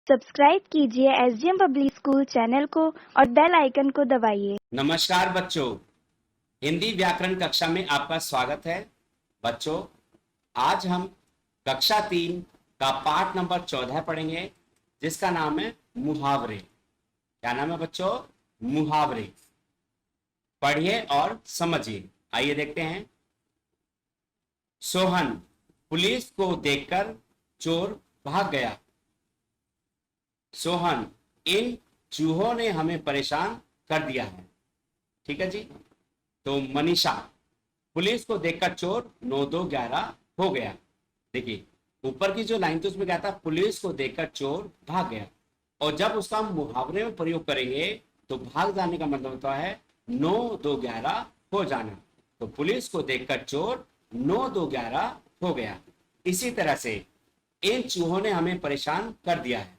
Subscribe कीजिए SDM public school channel को और बेल आइकन को दबाइए। नमस्कार बच्चों, हिंदी व्याकरण कक्षा में आपका स्वागत है। बच्चों, आज हम कक्षा 3 का पाठ नंबर 14 पढ़ेंगे, जिसका नाम है मुहावरे। क्या नाम है बच्चों? मुहावरे। पढ़िए और समझिए। आइए देखते हैं। सोहन पुलिस को देखकर चोर भाग गया। सोहन, इन चूहों ने हमें परेशान कर दिया है। ठीक है जी। तो मनीषा, पुलिस को देखकर चोर 9-2-11 हो गया। देखिए, ऊपर की जो लाइन थी उसमें क्या था? पुलिस को देखकर चोर भाग गया। और जब उसका हम मुहावरे में प्रयोग करेंगे तो भाग जाने का मतलब होता है 9-2-11 हो जाना। तो पुलिस को देखकर चोर 9-2-11 हो गया। इसी तरह से इन चूहों ने हमें परेशान कर दिया है।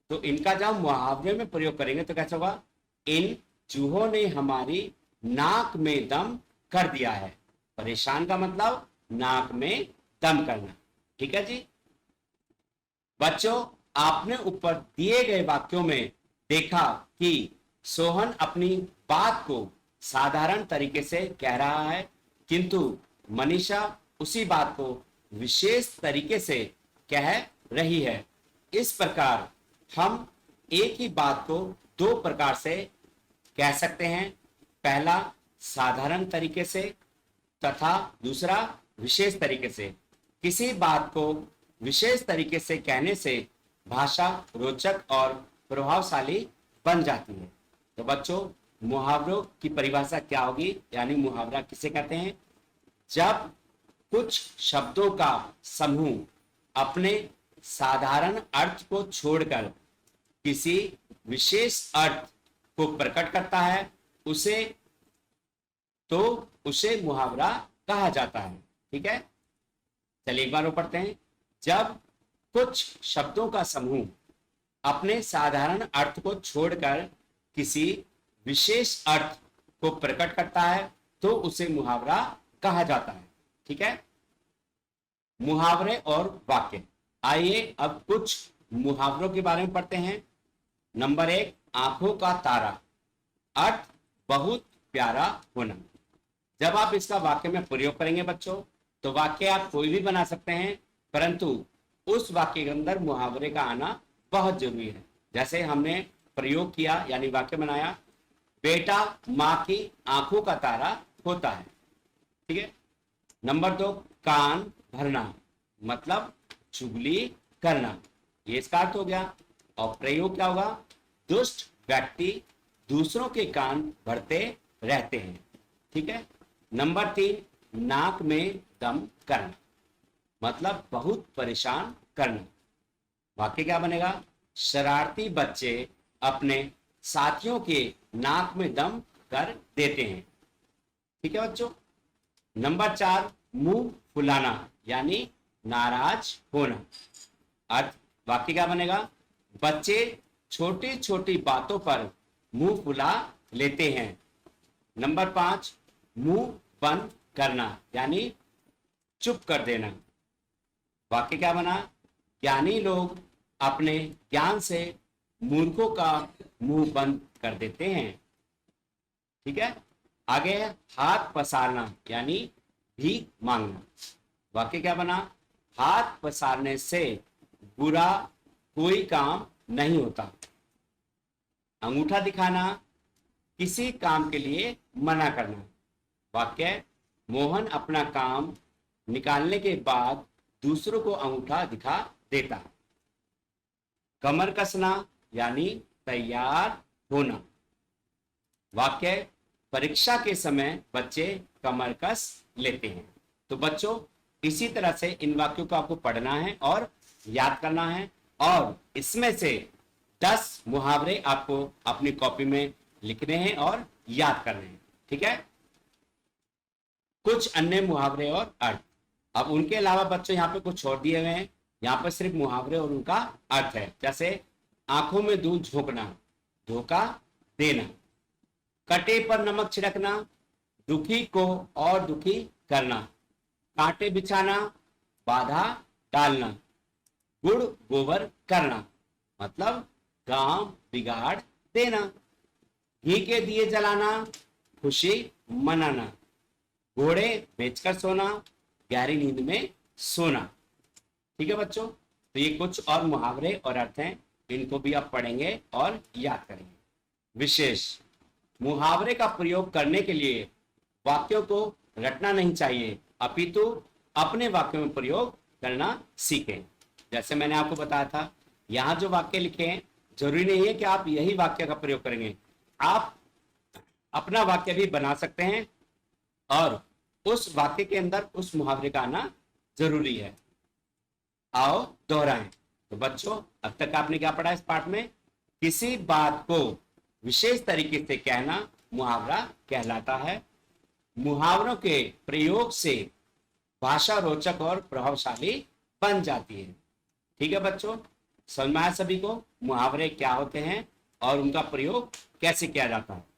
तो इनका जब मुहावरे में प्रयोग करेंगे तो कैसा होगा? इन चूहों ने हमारी नाक में दम कर दिया है। परेशान का मतलब नाक में दम करना। ठीक है जी। बच्चों, आपने ऊपर दिए गए वाक्यों में देखा कि सोहन अपनी बात को साधारण तरीके से कह रहा है, किंतु मनीषा उसी बात को विशेष तरीके से कह रही है। इस प्रकार हम एक ही बात को दो प्रकार से कह सकते हैं। पहला साधारण तरीके से तथा दूसरा विशेष तरीके से। किसी बात को विशेष तरीके से कहने से भाषा रोचक और प्रभावशाली बन जाती है। तो बच्चों, मुहावरों की परिभाषा क्या होगी, यानी मुहावरा किसे कहते हैं? जब कुछ शब्दों का समूह अपने साधारण अर्थ को छोड़कर किसी विशेष अर्थ को प्रकट करता है, उसे मुहावरा कहा जाता है। ठीक है, चलिए एक बार वो पढ़ते हैं। जब कुछ शब्दों का समूह अपने साधारण अर्थ को छोड़कर किसी विशेष अर्थ को प्रकट करता है तो उसे मुहावरा कहा जाता है। ठीक है, मुहावरे और वाक्य। आइए अब कुछ मुहावरों के बारे में पढ़ते हैं। नंबर 1, आंखों का तारा। अर्थ बहुत प्यारा होना। जब आप इसका वाक्य में प्रयोग करेंगे बच्चों, तो वाक्य आप कोई भी बना सकते हैं, परंतु उस वाक्य के अंदर मुहावरे का आना बहुत जरूरी है। जैसे हमने प्रयोग किया यानी वाक्य बनाया, बेटा माँ की आंखों का तारा होता है। ठीक है। नंबर 2, कान भरना, मतलब चुगली करना। ये इसका अर्थ हो गया। और प्रयोग क्या होगा? दुष्ट व्यक्ति दूसरों के कान भरते रहते हैं। ठीक है। नंबर 3, नाक में दम करना, मतलब बहुत परेशान करना। वाक्य क्या बनेगा? शरारती बच्चे अपने साथियों के नाक में दम कर देते हैं। ठीक है बच्चों। नंबर 4, मुंह फुलाना, यानी नाराज होना। अर्थ वाक्य क्या बनेगा? बच्चे छोटी छोटी बातों पर मुंह फुला लेते हैं। नंबर 5, मुंह बंद करना, यानी चुप कर देना। वाक्य क्या बना? ज्ञानी लोग अपने ज्ञान से मूर्खों का मुंह बंद कर देते हैं। ठीक है। आगे है हाथ पसारना, यानी भीख मांगना। वाक्य क्या बना? हाथ पसारने से बुरा कोई काम नहीं होता। अंगूठा दिखाना, किसी काम के लिए मना करना। वाक्य, मोहन अपना काम निकालने के बाद दूसरों को अंगूठा दिखा देता। कमर कसना, यानी तैयार होना। वाक्य, परीक्षा के समय बच्चे कमर कस लेते हैं। तो बच्चों, इसी तरह से इन वाक्यों को आपको पढ़ना है और याद करना है, और इसमें से 10 मुहावरे आपको अपनी कॉपी में लिखने हैं और याद करने हैं। ठीक है। कुछ अन्य मुहावरे और अर्थ। अब उनके अलावा बच्चों यहाँ पे कुछ छोड़ दिए हुए हैं। यहाँ पे सिर्फ मुहावरे और उनका अर्थ है। जैसे आंखों में दूध झोंकना, धोखा देना। कटे पर नमक छिड़कना, दुखी को और दुखी करना। कांटे बिछाना, बाधा डालना। गुड़ गोबर करना, मतलब काम बिगाड़ देना। घी के दिए जलाना, खुशी मनाना। घोड़े बेचकर सोना, गहरी नींद में सोना। ठीक है बच्चों, तो ये कुछ और मुहावरे और अर्थ हैं, इनको भी आप पढ़ेंगे और याद करेंगे। विशेष, मुहावरे का प्रयोग करने के लिए वाक्यों को रटना नहीं चाहिए, अपितु अपने वाक्यों में प्रयोग करना सीखें। जैसे मैंने आपको बताया था, यहां जो वाक्य लिखे हैं जरूरी नहीं है कि आप यही वाक्य का प्रयोग करेंगे, आप अपना वाक्य भी बना सकते हैं और उस वाक्य के अंदर उस मुहावरे का आना जरूरी है। आओ दोहराएं। तो बच्चों, अब तक आपने क्या पढ़ा इस पाठ में? किसी बात को विशेष तरीके से कहना मुहावरा कहलाता है। मुहावरों के प्रयोग से भाषा रोचक और प्रभावशाली बन जाती है। ठीक है बच्चों, समझ में आया सभी को मुहावरे क्या होते हैं और उनका प्रयोग कैसे किया जाता है?